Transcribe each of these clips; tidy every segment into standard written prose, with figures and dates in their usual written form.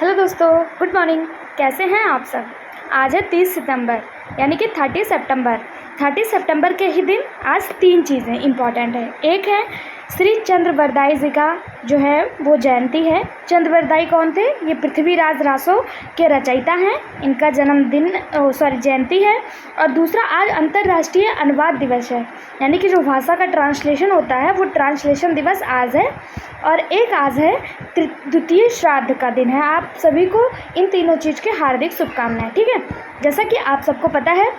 Hello दोस्तों, good morning. कैसे हैं आप सब। आज है 30 सितंबर यानी कि 30 सितंबर के ही दिन आज 3 चीज़ें इम्पॉर्टेंट है। एक है श्री चंद्रवरदाई जी का जो है वो जयंती है। चंद्रवरदाई कौन थे? ये पृथ्वीराज रासो के रचयिता हैं। इनका जन्मदिन जयंती है। और दूसरा आज अंतर्राष्ट्रीय अनुवाद दिवस है, यानी कि जो भाषा का ट्रांसलेशन होता है वो ट्रांसलेशन दिवस आज है। और एक आज है द्वितीय श्राद्ध का दिन है। आप सभी को इन तीनों चीज़ के हार्दिक शुभकामनाएं। ठीक है, जैसा कि आप सबको पता है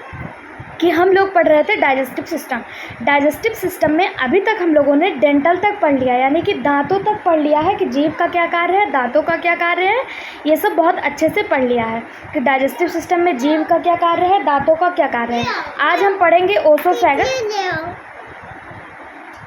कि हम लोग पढ़ रहे थे डाइजेस्टिव सिस्टम में अभी तक हम लोगों ने डेंटल तक पढ़ लिया, यानी कि दांतों तक पढ़ लिया है कि जीभ का क्या कार्य है, दांतों का क्या कार्य है। ये सब बहुत अच्छे से पढ़ लिया है कि डाइजेस्टिव सिस्टम में जीभ का क्या कार्य है, दांतों का क्या कार्य है। आज हम पढ़ेंगे ओसोफेगस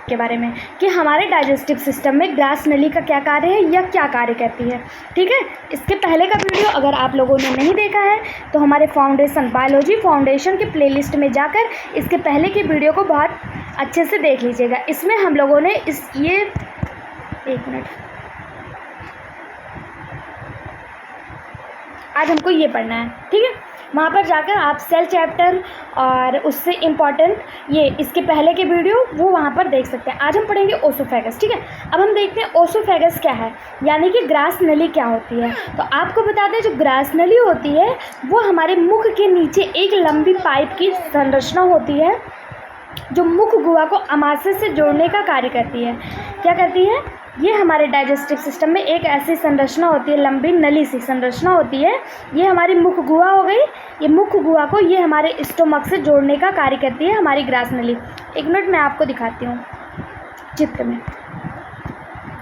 के बारे में कि हमारे डाइजेस्टिव सिस्टम में ग्रास नली का क्या कार्य है या क्या कार्य करती है। ठीक है, इसके पहले का वीडियो अगर आप लोगों ने नहीं देखा है तो हमारे बायोलॉजी फाउंडेशन के प्लेलिस्ट में जाकर इसके पहले के वीडियो को बहुत अच्छे से देख लीजिएगा। इसमें हम लोगों ने एक मिनट, आज हमको ये पढ़ना है। ठीक है, वहाँ पर जाकर आप सेल चैप्टर और उससे इम्पॉर्टेंट ये इसके पहले के वीडियो वो वहाँ पर देख सकते हैं। आज हम पढ़ेंगे ओसोफेगस। ठीक है, अब हम देखते हैं ओसोफेगस क्या है, यानी कि ग्रास नली क्या होती है। तो आपको बता दें, जो ग्रास नली होती है वो हमारे मुख के नीचे एक लंबी पाइप की संरचना होती है जो मुख गुहा को अमाशय से जोड़ने का कार्य करती है। क्या करती है? ये हमारे डाइजेस्टिव सिस्टम में एक ऐसी संरचना होती है, लंबी नली सी संरचना होती है। ये हमारी मुख गुहा हो गई। ये मुख गुहा को ये हमारे स्टोमक से जोड़ने का कार्य करती है हमारी ग्रास नली। एक मिनट मैं आपको दिखाती हूँ चित्र में।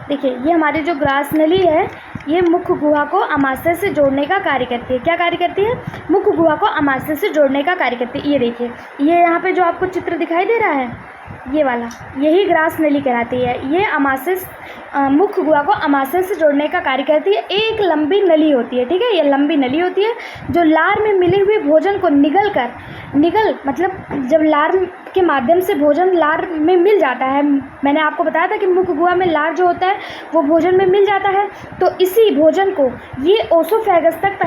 देखिए, ये हमारी जो ग्रास नली है ये मुख गुहा को अमाशय से जोड़ने का कार्य करती है। क्या कार्य करती है? मुख गुहा को अमाशय से जोड़ने का कार्य करती है। ये देखिए, ये यहाँ पे जो आपको चित्र दिखाई दे रहा है ये वाला, यही ग्रास नली कहलाती है। ये अमाशय मुख गुहा को अमाशय से जोड़ने का कार्य करती है। एक लंबी नली होती है। ठीक है, ये लंबी नली होती है जो लार में मिले हुए भोजन को निगल मतलब जब लार के माध्यम से भोजन लार में मिल जाता है। मैंने आपको बताया था कि मुख गुहा में लार जो होता है वो भोजन में मिल जाता है। तो इसी भोजन को ये ओसोफेगस तक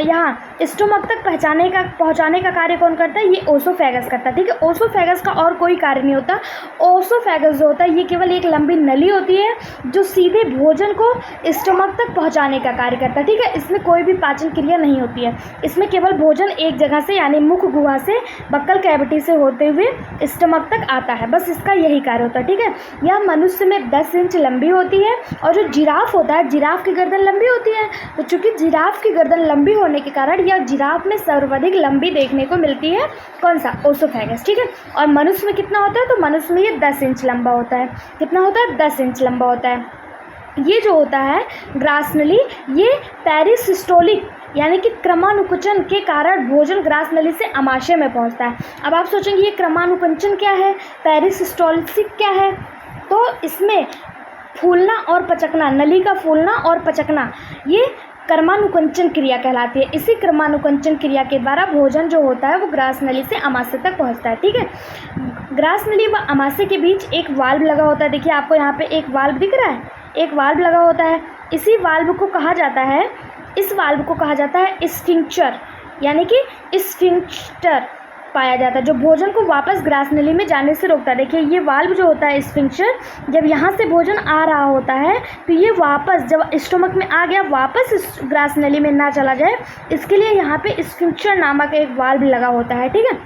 यहाँ स्टोमक तक पहुँचाने का कार्य कौन करता है? ये ओसोफेगस करता है। ठीक है, ओसोफेगस का और कोई कार्य नहीं होता। ओसोफेगस जो होता है ये केवल एक लंबी नली होती है जो सीधे भोजन को स्टोमक तक पहुँचाने का कार्य करता है। ठीक है, इसमें कोई भी पाचन क्रिया नहीं होती है। इसमें केवल भोजन एक जगह से यानी मुख गुहा से बक्कल कैविटी से होते हुए स्टमक तक आता है, बस इसका यही कार्य होता है। ठीक है, यह मनुष्य में 10 इंच लंबी होती है। और जो जिराफ होता है, जिराफ की गर्दन लंबी होती है, तो चूंकि जिराफ की गर्दन लंबी होने के कारण यह जिराफ में सर्वाधिक लंबी देखने को मिलती है। कौन सा? ओसोफेगस। ठीक है, और मनुष्य में कितना होता है? तो मनुष्य में ये 10 इंच लंबा होता है। कितना होता है? 10 इंच लंबा होता है। ये जो होता है ग्रास नली, ये पेरिसिस्टोलिक यानी कि क्रमानुकुंचन के कारण भोजन ग्रास नली से अमाशय में पहुंचता है। अब आप सोचेंगे ये क्रमानुकुंचन क्या है, पेरिसिस्टोलिक क्या है? तो इसमें फूलना और पचकना, नली का फूलना और पचकना, ये क्रमानुकुंचन क्रिया कहलाती है। इसी क्रमानुकुंचन क्रिया के द्वारा भोजन जो होता है वो ग्रास नली से अमाशय तक पहुंचता है। ठीक है, ग्रास नली व अमाशय के बीच एक वाल्व लगा होता है। देखिए, आपको यहाँ पे एक वाल्व दिख रहा है, एक वाल्व लगा होता है। इसी वाल्व को कहा जाता है, इस वाल्व को कहा जाता है स्फिंक्टर, यानी कि स्फिंक्टर पाया जाता है जो भोजन को वापस ग्रास नली में जाने से रोकता है। देखिए, ये वाल्व जो होता है स्फिंक्टर, जब यहाँ से भोजन आ रहा होता है तो ये वापस जब स्टोमक में आ गया वापस इस ग्रास नली में ना चला जाए, इसके लिए यहाँ पे स्फिंक्टर नामक एक वाल्व लगा होता है। ठीक है,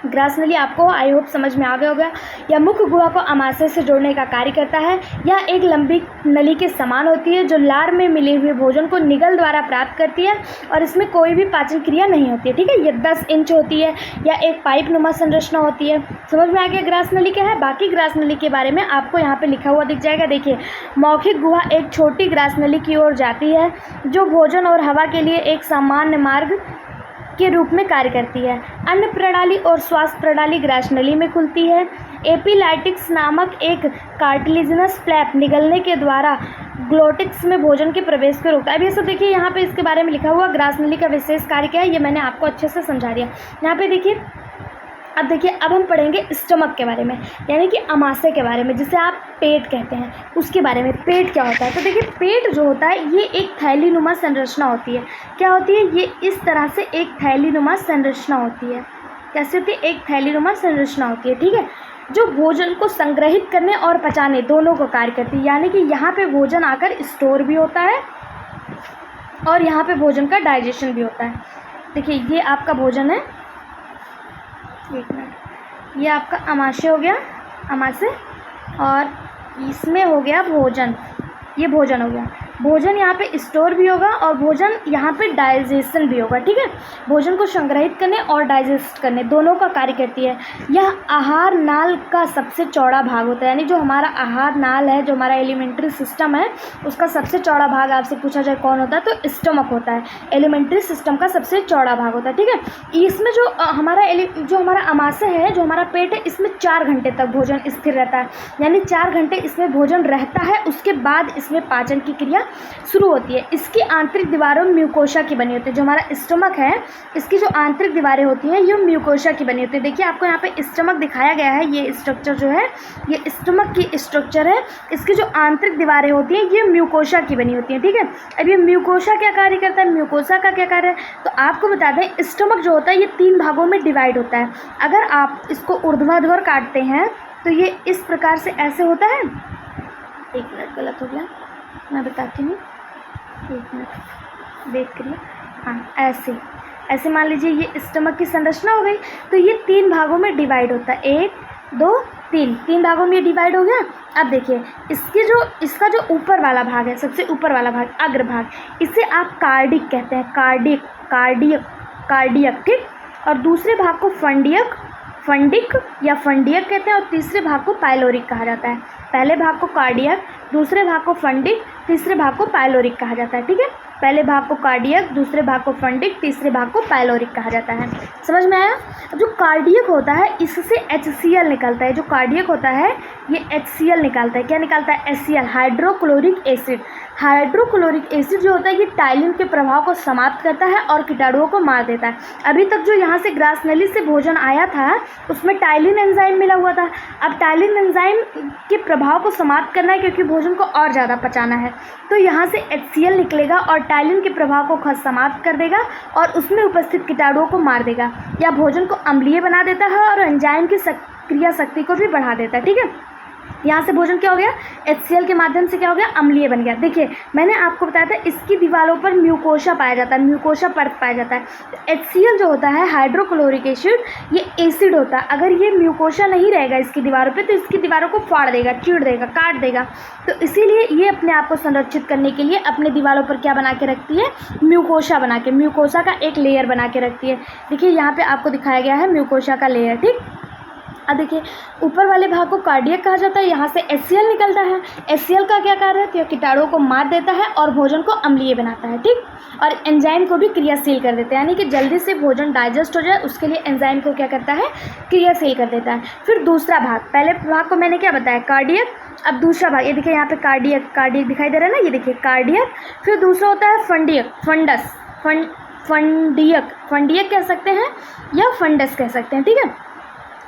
ग्रास नली आपको आई होप समझ में आ गया होगा। यह मुख गुहा को अमाशय से जोड़ने का कार्य करता है। यह एक लंबी नली के समान होती है जो लार में मिले हुए भोजन को निगल द्वारा प्राप्त करती है और इसमें कोई भी पाचन क्रिया नहीं होती है। ठीक है, ये 10 इंच होती है या एक पाइप नुमा संरचना होती है। समझ में आ गया ग्रास नली क्या है। बाकी ग्रास नली के बारे में आपको यहाँ पे लिखा हुआ दिख जाएगा। देखिए, मौखिक गुहा एक छोटी ग्रास नली की ओर जाती है जो भोजन और हवा के लिए एक सामान्य मार्ग के रूप में कार्य करती है। अन्न प्रणाली और श्वास प्रणाली ग्रास नली में खुलती है। एपिलाइटिक्स नामक एक कार्टिलेजिनस फ्लैप निगलने के द्वारा ग्लोटिक्स में भोजन के प्रवेश को रोकता है। अब ये सब देखिए, यहाँ पे इसके बारे में लिखा हुआ ग्रास नली का विशेष कार्य क्या है ये मैंने आपको अच्छे से समझा दिया। यहाँ पे देखिए, अब देखिए, अब हम पढ़ेंगे स्टमक के बारे में, यानी कि अमाशय के बारे में, जिसे आप पेट कहते हैं, उसके बारे में। पेट क्या होता है? तो देखिए, पेट जो होता है ये एक थैलीनुमा संरचना होती है। क्या होती है? ये इस तरह से एक थैलीनुमा संरचना होती है। कैसे होती है? एक थैलीनुमा संरचना होती है, ठीक है, जो भोजन को संग्रहित करने और पचाने दोनों को कार्य करती है। यानी कि यहाँ पे भोजन आकर स्टोर भी होता है और यहाँ पे भोजन का डाइजेशन भी होता है। देखिए, ये आपका भोजन है, एक मिनट, ये आपका अमाशय हो गया, अमाशय, और इसमें हो गया भोजन, ये भोजन हो गया। भोजन यहाँ पे स्टोर भी होगा और भोजन यहाँ पे डाइजेशन भी होगा, ठीक है। भोजन को संग्रहित करने और डाइजेस्ट करने दोनों का कार्य करती है। यह आहार नाल का सबसे चौड़ा भाग होता है, यानी जो हमारा आहार नाल है, जो हमारा एलिमेंट्री सिस्टम है, उसका सबसे चौड़ा भाग आपसे पूछा जाए कौन होता है, तो स्टमक होता है। एलिमेंट्री सिस्टम का सबसे चौड़ा भाग होता है, ठीक है। इसमें जो हमारा अमाशय है, जो हमारा पेट है, इसमें 4 घंटे तक भोजन स्थिर रहता है, यानी 4 घंटे इसमें भोजन रहता है। उसके बाद इसमें पाचन की क्रिया शुरू होती है। इसकी आंतरिक दीवारों म्यूकोशा की बनी होती है। जो हमारा स्टमक है, इसकी जो आंतरिक दीवारें होती हैं, ये म्यूकोशा की बनी होती है। देखिए, आपको यहाँ पे स्टमक दिखाया गया है, ये स्ट्रक्चर जो है, ये स्टमक की स्ट्रक्चर है। इसकी जो आंतरिक दीवारें होती हैं, ये म्यूकोशा की बनी होती हैं, ठीक है। अब ये म्यूकोशा क्या कार्य करता है, म्यूकोशा का क्या कार्य है, तो आपको बता दें, स्टमक जो होता है ये 3 भागों में डिवाइड होता है। अगर आप इसको ऊर्ध्वाधर काटते हैं तो ये इस प्रकार से ऐसे होता है। एक मिनट, गलत हो गया, मैं बताती हूँ, एक मिनट वेट करिए। हाँ, ऐसे ऐसे मान लीजिए ये स्टमक की संरचना हो गई। तो ये 3 भागों में डिवाइड होता है, 1 2 3 भागों में ये डिवाइड हो गया। अब देखिए, इसका जो ऊपर वाला भाग है, सबसे ऊपर वाला भाग, अग्रभाग, इसे आप कार्डिक कहते हैं, कार्डियक, ठीक। और दूसरे भाग को फंडिक या फंडियक कहते हैं, और तीसरे भाग को पाइलोरिक कहा जाता है। पहले भाग को कार्डियक, दूसरे भाग को फंडिक, तीसरे भाग को पाइलोरिक कहा जाता है, ठीक है। पहले भाग को कार्डियक, दूसरे भाग को फंडिक, तीसरे भाग को पाइलोरिक कहा जाता है। समझ में आया? जो कार्डियक होता है, इससे HCl निकलता है। जो कार्डियक होता है ये HCl निकालता है। क्या निकालता है? HCl, hydrochloric acid. Hydrochloric acid जो होता है ये टाइलिन के प्रभाव को समाप्त करता है और कीटाणुओं को मार देता है। अभी तक जो यहाँ से ग्रास नली से भोजन आया था, उसमें टाइलिन एंजाइम मिला हुआ था। अब टाइलिन एंजाइम के प्रभाव को समाप्त करना है, क्योंकि भोजन को और ज़्यादा पचाना है, तो यहाँ से HCl निकलेगा और टाइलिन के प्रभाव को समाप्त कर देगा और उसमें उपस्थित कीटाणुओं को मार देगा, या भोजन को अम्लीय बना देता है और एंजाइम की क्रिया शक्ति को भी बढ़ा देता है, ठीक है। यहाँ से भोजन क्या हो गया? HCl के माध्यम से क्या हो गया? अम्लीय बन गया। देखिए, मैंने आपको बताया था इसकी दीवारों पर म्यूकोशा पाया जाता है, म्यूकोशा परत पाया जाता है। HCl जो होता है, हाइड्रोक्लोरिक एसिड, ये एसिड होता है। अगर ये म्यूकोशा नहीं रहेगा इसकी दीवारों पे, तो इसकी दीवारों को फाड़ देगा, चीड़ देगा, काट देगा। तो इसीलिए ये अपने आप को संरक्षित करने के लिए अपने दीवारों पर क्या बना के रखती है? म्यूकोशा बना के, म्यूकोशा का एक लेयर बना के रखती है। देखिए, यहाँ पे आपको दिखाया गया है म्यूकोशा का लेयर, ठीक। अब देखिए, ऊपर वाले भाग को कार्डियक कहा जाता है। यहाँ से HCl निकलता है। HCl का क्या कार्य है? तो कीटाणुओं को मार देता है और भोजन को अम्लीय बनाता है, ठीक। और एंजाइम को भी क्रियाशील कर देता है, यानी कि जल्दी से भोजन डाइजेस्ट हो जाए, उसके लिए एंजाइम को क्या करता है? क्रियाशील कर देता है। फिर दूसरा भाग, पहले भाग को मैंने क्या बताया? कार्डियक। अब दूसरा भाग, ये देखिए यहाँ पे कार्डियक दिखाई दे रहा है ना, ये देखिए कार्डियक। फिर दूसरा होता है फंडियक कह सकते हैं या फंडस कह सकते हैं, ठीक है।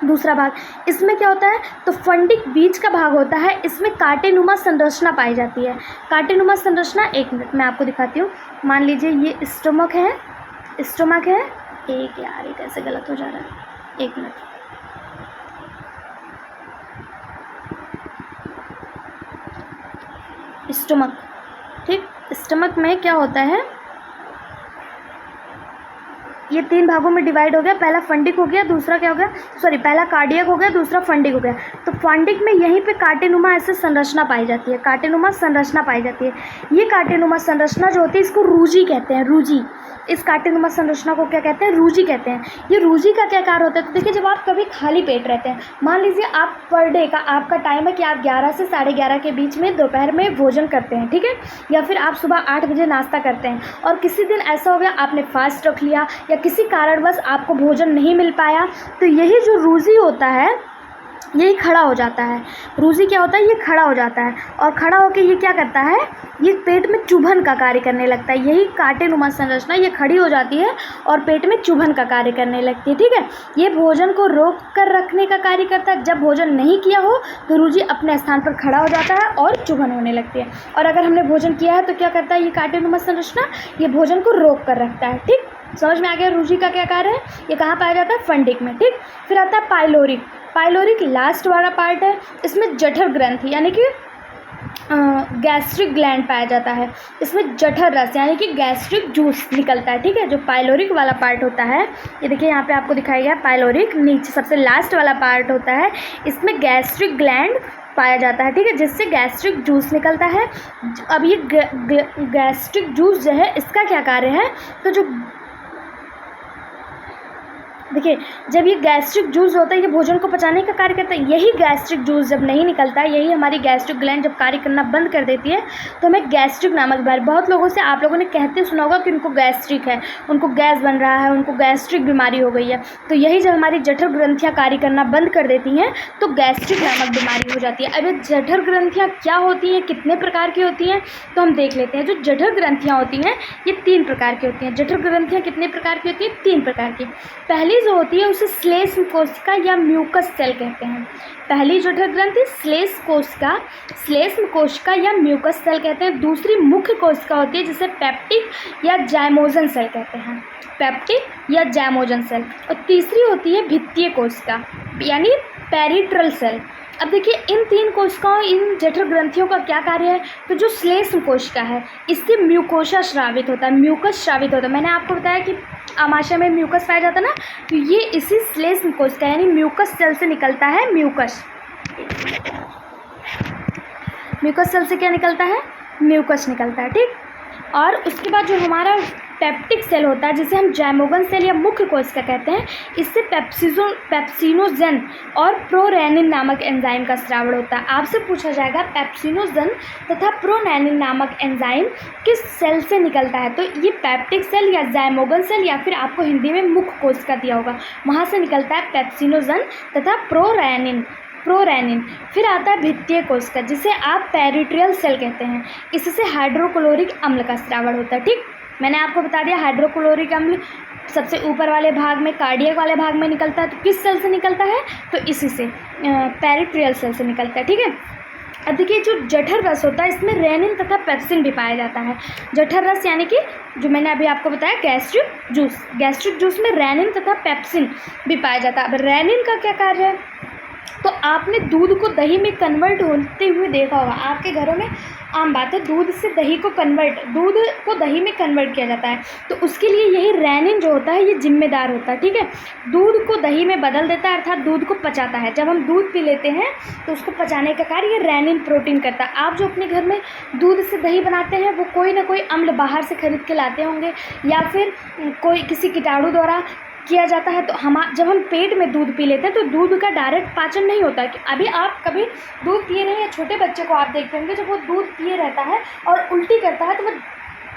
दूसरा भाग, इसमें क्या होता है? तो फंडिक बीज का भाग होता है। इसमें कांटेनुमा संरचना पाई जाती है। कांटेनुमा संरचना, एक मिनट मैं आपको दिखाती हूँ। मान लीजिए ये स्टमक है, एक यार, ये कैसे गलत हो जा रहा है, एक मिनट। स्टमक, ठीक। स्टमक में क्या होता है? ये 3 भागों में डिवाइड हो गया। पहला फंडिक हो गया, दूसरा क्या हो गया? पहला कार्डियक हो गया, दूसरा फंडिक हो गया। तो फंडिक में यहीं पे कांटेनुमा ऐसे संरचना पाई जाती है, कांटेनुमा संरचना पाई जाती है। ये कांटेनुमा संरचना जो होती है, इसको रूजी कहते हैं, रूजी। इस कांटेनुमा संरचना को क्या कहते हैं? रूजी कहते हैं। ये रूजी का क्या कार्य होता है? तो देखिए, जब आप कभी खाली पेट रहते हैं, मान लीजिए आप पर डे का आपका टाइम है कि आप 11 से 11:30 के बीच में दोपहर में भोजन करते हैं, ठीक है, या फिर आप सुबह 8 बजे नाश्ता करते हैं, और किसी दिन ऐसा हो गया आपने फास्ट रख लिया या किसी कारणवश आपको भोजन नहीं मिल पाया, तो यही जो रूजी होता है, यही खड़ा हो जाता है। रूजी क्या होता है, ये खड़ा हो जाता है और खड़ा होकर ये क्या करता है, ये पेट में चुभन का कार्य करने लगता है। यही कांटेनुमा संरचना ये खड़ी हो जाती है और पेट में चुभन का कार्य करने लगती है। ठीक है, ये भोजन को रोक कर रखने का कार्य करता है। जब भोजन नहीं किया हो तो रूजी अपने स्थान पर खड़ा हो जाता है और चुभन होने लगती है। और अगर हमने भोजन किया है तो क्या करता है ये कांटेनुमा संरचना, ये भोजन को रोक कर रखता है। ठीक, समझ में आ गया रूजी का क्या कार्य है। ये कहाँ पाया जाता है, फंडिक में। ठीक, फिर आता है पाइलोरिक। पाइलोरिक लास्ट वाला पार्ट है। इसमें जठर ग्रंथि यानी कि गैस्ट्रिक ग्लैंड पाया जाता है। इसमें जठर रस यानी कि गैस्ट्रिक जूस निकलता है। ठीक है, जो पाइलोरिक वाला पार्ट होता है, ये देखिए यहाँ पे आपको दिखाया गया पाइलोरिक, नीचे सबसे लास्ट वाला पार्ट होता है। इसमें गैस्ट्रिक ग्लैंड पाया जाता है। ठीक है, जिससे गैस्ट्रिक जूस निकलता है। अब ये गैस्ट्रिक जूस जो है इसका क्या कार्य है, तो जो देखिए जब ये गैस्ट्रिक जूस होता है ये भोजन को पचाने का कार्य करता है। यही गैस्ट्रिक जूस जब नहीं निकलता है, यही हमारी गैस्ट्रिक ग्लैंड जब कार्य करना बंद कर देती है तो हमें गैस्ट्रिक नामक बीमारी, बहुत लोगों से आप लोगों ने कहते सुना होगा कि उनको गैस्ट्रिक है, उनको गैस बन रहा है, उनको गैस्ट्रिक बीमारी हो गई है। तो यही जब हमारी जठर ग्रंथियाँ कार्य करना बंद कर देती हैं तो गैस्ट्रिक नामक बीमारी हो जाती है। अब ये जठर ग्रंथियाँ क्या होती हैं, कितने प्रकार की होती हैं, तो हम देख लेते हैं। जो जठर ग्रंथियाँ होती हैं ये 3 प्रकार की होती हैं। जठर ग्रंथियाँ कितने प्रकार की होती हैं, 3 प्रकार की। पहली जो होती है उसे श्लेष्म कोशिका या म्यूकस सेल कहते हैं। पहली जठर ग्रंथि श्लेष्म कोशिका या म्यूकस सेल कहते हैं। दूसरी मुख्य कोशिका होती है जिसे पेप्टिक या जाइमोजन सेल कहते हैं, पेप्टिक या जाइमोजन सेल। और तीसरी होती है भित्तीय कोशिका यानी पेरिट्रल सेल। अब देखिए इन 3 कोशिकाओं, इन जठर ग्रंथियों का क्या कार्य है, तो जो श्लेष्म कोशिका है इससे म्यूकोसा स्रावित होता है, म्यूकस स्रावित होता है। मैंने आपको बताया कि आमाशय में म्यूकस पाया जाता है ना, तो ये इसी श्लेष्म कोशिका यानी म्यूकस सेल से निकलता है। म्यूकस सेल से क्या निकलता है, म्यूकस निकलता है। ठीक, और उसके बाद जो हमारा पेप्टिक सेल होता है जिसे हम जाइमोगन सेल या मुख्य कोशिका कहते हैं, इससे पेप्सिनोजन और प्रोरेनिन नामक एंजाइम का स्रावण होता है। आपसे पूछा जाएगा पेप्सिनोजन तथा प्रोरेनिन नामक एंजाइम किस सेल से निकलता है, तो ये पेप्टिक सेल या जाइमोगन सेल या फिर आपको हिंदी में मुख्य कोशिका दिया होगा, वहाँ से निकलता है पेप्सिनोजन तथा प्रोरेनिन। फिर आता है भित्तीय कोशिका जिसे आप पेरिट्रियल सेल कहते हैं। इससे हाइड्रोक्लोरिक अम्ल का स्रावण होता है। ठीक, मैंने आपको बता दिया हाइड्रोक्लोरिक अम्ल सबसे ऊपर वाले भाग में, कार्डियक वाले भाग में निकलता है। तो किस सेल से निकलता है, तो इसी से पेरिट्रियल सेल से निकलता है। ठीक है, अब देखिए जो जठर रस होता है इसमें रेनिन तथा पेप्सिन भी पाया जाता है। जठर रस यानी कि जो मैंने अभी आपको बताया गैस्ट्रिक जूस में रेनिन तथा पेप्सिन भी पाया जाता है। अब रेनिन का क्या कार्य है, तो आपने दूध को दही में कन्वर्ट होते हुए देखा होगा, आपके घरों में आम बात है दूध को दही में कन्वर्ट किया जाता है। तो उसके लिए यही रेनिन जो होता है ये जिम्मेदार होता है। ठीक है, दूध को दही में बदल देता है अर्थात दूध को पचाता है। जब हम दूध पी लेते हैं तो उसको पचाने का कार्य ये रेनिन प्रोटीन करता है। आप जो अपने घर में दूध से दही बनाते हैं वो कोई ना कोई अम्ल बाहर से खरीद के लाते होंगे या फिर कोई किसी कीटाणु द्वारा किया जाता है। तो जब हम पेट में दूध पी लेते हैं तो दूध का डायरेक्ट पाचन नहीं होता है। अभी आप कभी दूध पिए नहीं, या छोटे बच्चे को आप देखते होंगे जब वो दूध पिए रहता है और उल्टी करता है तो वो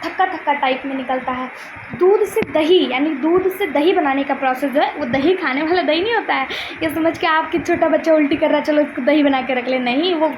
थक्का टाइप में निकलता है। दूध से दही यानी दूध से दही बनाने का प्रोसेस जो है वो दही खाने वाला दही नहीं होता है। ये समझ के आपकी छोटा बच्चा उल्टी कर रहा है चलो उसको दही बना के रख ले, नहीं, वो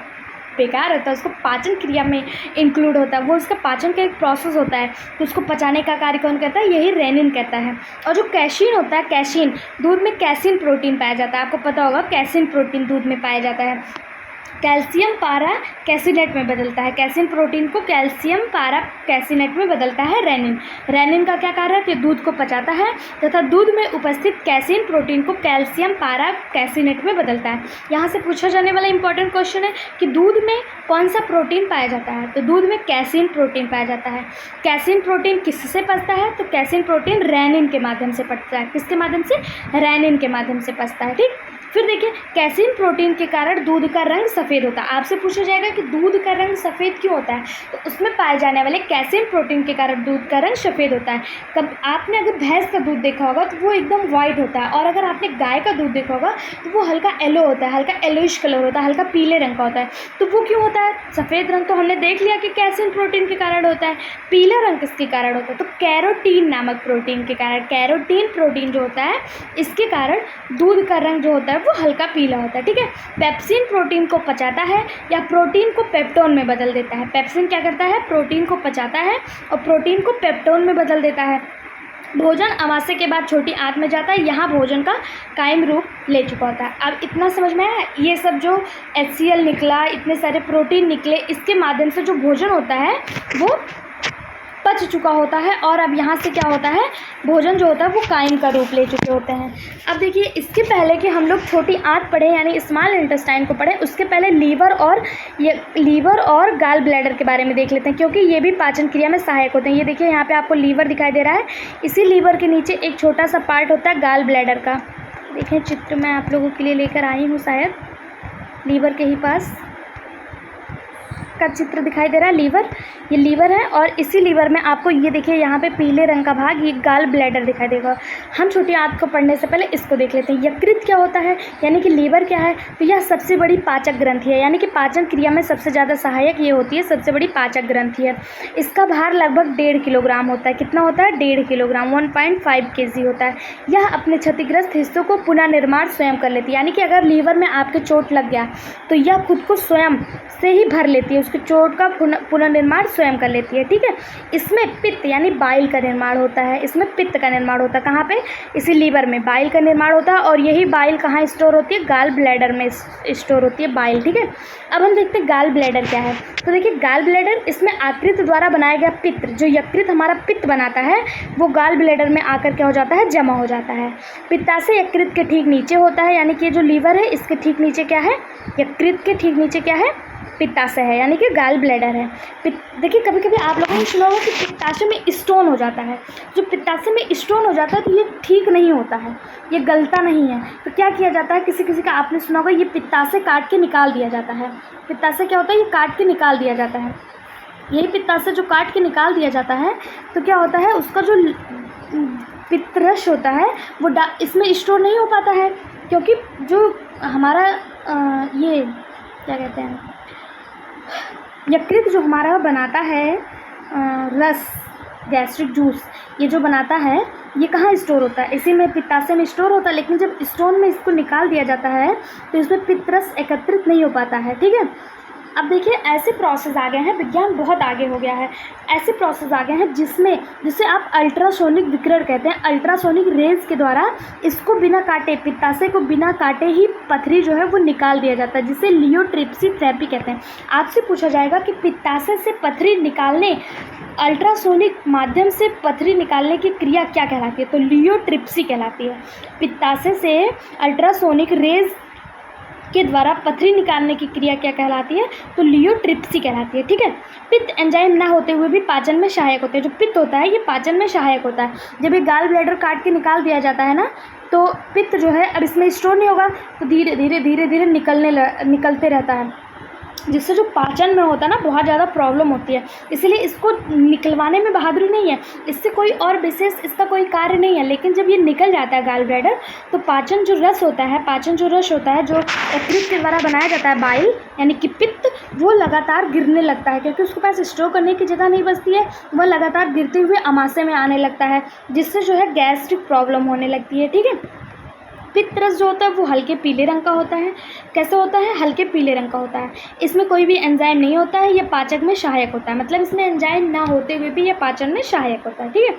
बेकार होता है, उसको पाचन क्रिया में इंक्लूड होता है, वो उसका पाचन का एक प्रोसेस होता है। तो उसको पचाने का कार्य कौन करता है, यही रेनिन कहता है। और जो कैसीन होता है, कैसीन दूध में कैसीन प्रोटीन पाया जाता है, आपको पता होगा कैसीन प्रोटीन दूध में पाया जाता है। कैल्शियम पारा कैसिनेट में बदलता है, कैसीन प्रोटीन को कैल्शियम पारा कैसिनेट में बदलता है रेनिन का क्या कार्य है, कि दूध को पचाता है तथा दूध में उपस्थित कैसीन प्रोटीन को कैल्शियम पारा कैसिनेट में बदलता है। यहाँ से पूछा जाने वाला इंपॉर्टेंट क्वेश्चन है कि दूध में कौन सा प्रोटीन पाया जाता है, तो दूध में कैसीन प्रोटीन पाया जाता है। कैसीन प्रोटीन किससे पचता है, तो कैसीन प्रोटीन रेनिन के माध्यम से पचता है। किसके माध्यम से, रेनिन के माध्यम से पचता है। ठीक, फिर देखिए कैसीन प्रोटीन के कारण दूध का रंग सफ़ेद होता है। आपसे पूछा जाएगा कि दूध का रंग सफ़ेद क्यों होता है, तो उसमें पाए जाने वाले कैसीन प्रोटीन के कारण दूध का रंग सफ़ेद होता है। कब आपने अगर भैंस का दूध देखा होगा तो वो एकदम वाइट होता है, और अगर आपने गाय का दूध देखा होगा तो वो हल्का येलो होता है, हल्का येलोइश कलर होता है, हल्का पीले रंग का होता है। तो वो क्यों होता है सफ़ेद रंग, तो हमने देख लिया कि कैसीन प्रोटीन के कारण होता है। पीला रंग किसके कारण होता है, तो कैरोटीन नामक प्रोटीन के कारण। कैरोटीन प्रोटीन जो होता है इसके कारण दूध का रंग जो होता है वो हल्का पीला होता है, ठीक है। पेप्सिन प्रोटीन को पचाता है या प्रोटीन को पेप्टोन में बदल देता है। पेप्सिन क्या करता है, प्रोटीन को पचाता है और प्रोटीन को पेप्टोन में बदल देता है। भोजन अमाशय के बाद छोटी आंत में जाता है, यहाँ भोजन का कायम रूप ले चुका होता है। अब इतना समझ में आया, ये सब जो HCl निकला, इतने सारे प्रोटीन निकले, इसके माध्यम से जो भोजन होता है वो पच चुका होता है और अब यहाँ से क्या होता है, भोजन जो होता है वो कायम का रूप ले चुके होते हैं। अब देखिए, इसके पहले कि हम लोग छोटी आंत पढ़े यानी स्मॉल इंटेस्टाइन को पढ़े, उसके पहले लीवर और गाल ब्लैडर के बारे में देख लेते हैं, क्योंकि ये भी पाचन क्रिया में सहायक होते हैं। ये देखिए यहाँ पे आपको लीवर दिखाई दे रहा है, इसी लीवर के नीचे एक छोटा सा पार्ट होता है गाल ब्लैडर का। देखें चित्र मैं आप लोगों के लिए लेकर आई हूँ, शायद लीवर के ही पास का चित्र दिखाई दे रहा है। लीवर, ये लीवर है और इसी लीवर में आपको ये देखिए यहाँ पे पीले रंग का भाग, ये गाल ब्लैडर दिखाई देगा। हम छोटी आंत को पढ़ने से पहले इसको देख लेते हैं। यकृत क्या होता है, यानी कि लीवर क्या है, तो यह सबसे बड़ी पाचक ग्रंथि है, यानी कि पाचन क्रिया में सबसे ज़्यादा सहायक ये होती है, सबसे बड़ी पाचक ग्रंथि है। इसका भार लगभग 1.5 किलोग्राम होता है। कितना होता है, 1.5 किलोग्राम, 1.5 kg होता है। यह अपने क्षतिग्रस्त हिस्सों को पुनर्निर्माण स्वयं कर लेती है, यानी कि अगर लीवर में आपके चोट लग गया तो यह खुद को स्वयं से ही भर लेती है, उसके चोट का पुनर्निर्माण स्वयं कर लेती है, ठीक है। इसमें पित्त यानी बाइल का निर्माण होता है, इसमें पित्त का निर्माण होता है। कहाँ पे, इसी लीवर में बाइल का निर्माण होता है और यही बाइल कहाँ स्टोर होती है, गाल ब्लैडर में स्टोर होती है बाइल, ठीक है। अब हम देखते हैं गाल ब्लैडर क्या है। तो देखिए गाल ब्लैडर, इसमें आकृत द्वारा बनाया गया पित्त, जो यकृत हमारा पित्त बनाता है वो गाल ब्लैडर में आकर क्या हो जाता है, जमा हो जाता है। पित्ताशय यकृत के ठीक नीचे होता है, यानी कि ये जो लीवर है इसके ठीक नीचे क्या है, यकृत के ठीक नीचे क्या है, पित्ताशय है, यानी कि गाल ब्लैडर है। देखिए कभी कभी आप लोगों ने सुना होगा कि पित्ताशय में स्टोन हो जाता है। जो पित्ताशय में स्टोन हो जाता है तो ये ठीक नहीं होता है, ये गलता नहीं है। तो क्या किया जाता है, किसी किसी का आपने सुना होगा, ये पित्ताशय काट के निकाल दिया जाता है। पित्ताशय क्या होता है, ये काट के निकाल दिया जाता है। यही पित्ताशय जो काट के निकाल दिया जाता है तो क्या होता है, उसका जो पित्तरस होता है वो इसमें स्टोर नहीं हो पाता है, क्योंकि जो हमारा ये क्या कहते हैं, यकृत जो हमारा बनाता है रस, गैस्ट्रिक जूस, ये जो बनाता है ये कहाँ स्टोर होता है, इसी में पित्ताशय में स्टोर होता है। लेकिन जब स्टोन में इसको निकाल दिया जाता है तो इसमें पित्तरस एकत्रित नहीं हो पाता है, ठीक है। अब देखिए ऐसे प्रोसेस आ गए हैं, विज्ञान बहुत आगे हो गया है, ऐसे प्रोसेस आ गए हैं जिसे आप अल्ट्रासोनिक विकिरण कहते हैं। अल्ट्रासोनिक रेज के द्वारा इसको बिना काटे, पित्ताशय को बिना काटे ही पथरी जो है वो निकाल दिया जाता है, जिसे लियोट्रिप्सी थेरेपी कहते हैं। आपसे पूछा जाएगा कि पित्ताशय से पथरी निकालने, अल्ट्रासोनिक माध्यम से पथरी निकालने की क्रिया क्या कहलाती है, तो लियोट्रिप्सी कहलाती है। पित्ताशय से अल्ट्रासोनिक रेज के द्वारा पथरी निकालने की क्रिया क्या कहलाती है, तो लियोट्रिप्सी कहलाती है, ठीक है। पित्त एंजाइम ना होते हुए भी पाचन में सहायक होते हैं। जो पित्त होता है ये पाचन में सहायक होता है। जब ये गाल ब्लैडर काट के निकाल दिया जाता है ना, तो पित्त जो है अब इसमें स्टोर नहीं होगा तो धीरे धीरे निकलते रहता है, जिससे जो पाचन में होता है ना बहुत ज़्यादा प्रॉब्लम होती है। इसलिए इसको निकलवाने में बहादुरी नहीं है, इससे कोई और विशेष इसका कोई कार्य नहीं है। लेकिन जब ये निकल जाता है गाल ब्लैडर तो पाचन जो रस होता है, जो यकृत के द्वारा बनाया जाता है बाइल यानी कि पित्त, वो लगातार गिरने लगता है, क्योंकि उसके पास स्टोर करने की जगह नहीं बचती है। वह लगातार गिरते हुए अमाशय में आने लगता है, जिससे जो है गैस्ट्रिक प्रॉब्लम होने लगती है, ठीक है। पित्तरस जो होता है वो हल्के पीले रंग का होता है। कैसे होता है, हल्के पीले रंग का होता है। इसमें कोई भी एंजाइम नहीं होता है, ये पाचक में सहायक होता है, मतलब इसमें एंजाइम ना होते हुए भी ये पाचन में सहायक होता है, ठीक है।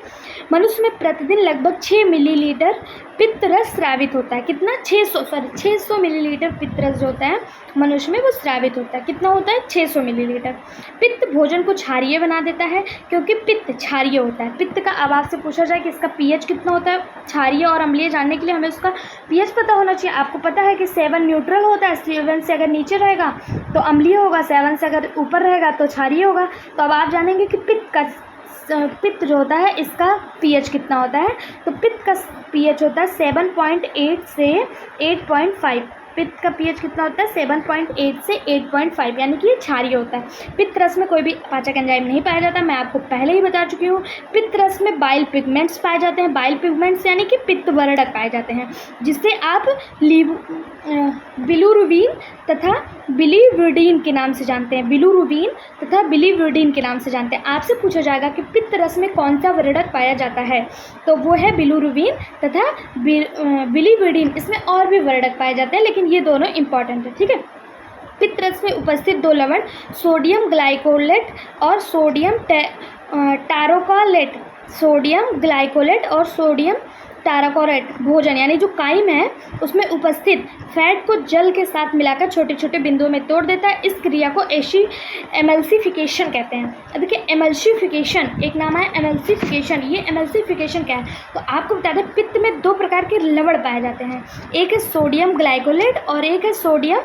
मनुष्य में प्रतिदिन लगभग 6 मिलीलीटर पित्तरस स्रावित होता है। कितना, 600 मिलीलीटर पित्तरस जो होता है मनुष्य में वो स्रावित होता है। कितना होता है, 600 मिलीलीटर। पित्त भोजन को क्षारीय बना देता है, क्योंकि पित्त क्षारीय होता है। पित्त का अब आपसे पूछा जाए कि इसका पीएच कितना होता है, क्षारीय और अम्लीय जानने के लिए हमें उसका पीएच पता होना चाहिए। आपको पता है कि 7 न्यूट्रल होता है, 7 से अगर नीचे रहेगा तो अम्लीय होगा, 7 से अगर ऊपर रहेगा तो क्षारीय होगा। तो अब आप जानेंगे कि पित्त जो होता है इसका पीएच कितना होता है। तो पित्त का पीएच होता है 7.8 से 8.5, पित्त का पीएच कितना होता है 7.8 से 8.5, यानी कि ये क्षारीय होता है। पित्त रस में कोई भी पाचक एंजाइम नहीं पाया जाता, मैं आपको पहले ही बता चुकी हूँ। पित्त रस में बाइल पिगमेंट्स पाए जाते हैं, बाइल पिगमेंट्स यानी कि पित्तवर्धक पाए जाते हैं, जिससे आप बिलिरुबिन तथा बिलिवर्डिन के नाम से जानते हैं, बिलिरुबिन तथा बिलिवर्डिन के नाम से जानते हैं। आपसे पूछा जाएगा कि पित्त रस में कौन सा वर्णक पाया जाता है, तो वो है बिलिरुबिन तथा बिलिवर्डिन। इसमें और भी वर्णक पाए जाते हैं, लेकिन ये दोनों इंपॉर्टेंट है, ठीक है। पित्त रस में उपस्थित दो लवण सोडियम ग्लाइकोलेट और सोडियम टारोकालेट, सोडियम ग्लाइकोलेट और सोडियम टाराकोरेट भोजन यानी जो काइम है उसमें उपस्थित फैट को जल के साथ मिलाकर छोटे छोटे बिंदुओं में तोड़ देता है। इस क्रिया को एमल्सिफिकेशन कहते हैं। अब देखिए एमल्सिफिकेशन, एक नाम है एमल्सिफिकेशन। ये एमल्सिफिकेशन क्या है, तो आपको बता दें पित्त में दो प्रकार के लवण पाए जाते हैं, एक है सोडियम ग्लाइकोलेट और एक है सोडियम